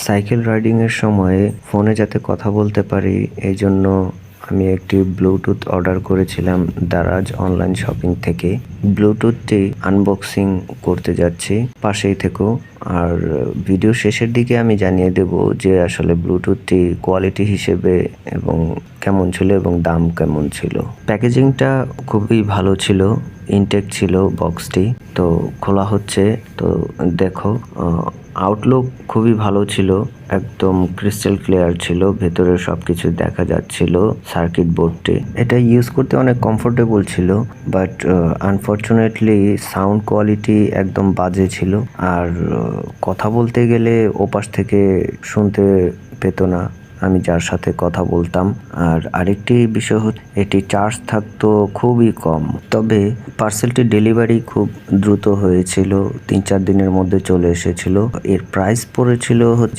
Cycle riding এর সময় ফোনে যাতে কথা বলতে পারি এই জন্য আমি একটি ব্লুটুথ অর্ডার করেছিলাম দারাজ অনলাইন শপিং থেকে। ব্লুটুথটি আনবক্সিং করতে যাচ্ছি, পাশেই থেকো। আর ভিডিও শেষের দিকে আমি জানিয়ে দেব যে আসলে ব্লুটুথটি কোয়ালিটি হিসেবে এবং কেমন ছিল এবং দাম কেমন ছিল। প্যাকেজিংটা খুবই ভালো ছিল, ইনটেক ছিল বক্সটি। তো খোলা হচ্ছে, তো দেখো। আউটলুক খুবই ভালো ছিল, একদম ক্রিস্টাল ক্লিয়ার ছিল, ভেতরে সবকিছু দেখা যাচ্ছিল। সার্কিট বোর্ডটি এটা ইউজ করতে অনেক কমফোর্টেবল ছিল, বাট আনফরচুনেটলি সাউন্ড কোয়ালিটি একদম বাজে ছিল। আর কথা বলতে গেলে ওপাশ থেকে শুনতে পেত না আমি যার সাথে কথা বলতাম। আর আরেকটি বিষয় হচ্ছে এটি চার্জ থাকতো খুবই কম, তবে পার্সেলটি ডেলিভারি খুব দ্রুত হয়েছিল, 3-4 দিনের মধ্যে চলে এসেছিল। এর প্রাইস পড়েছিল হচ্ছে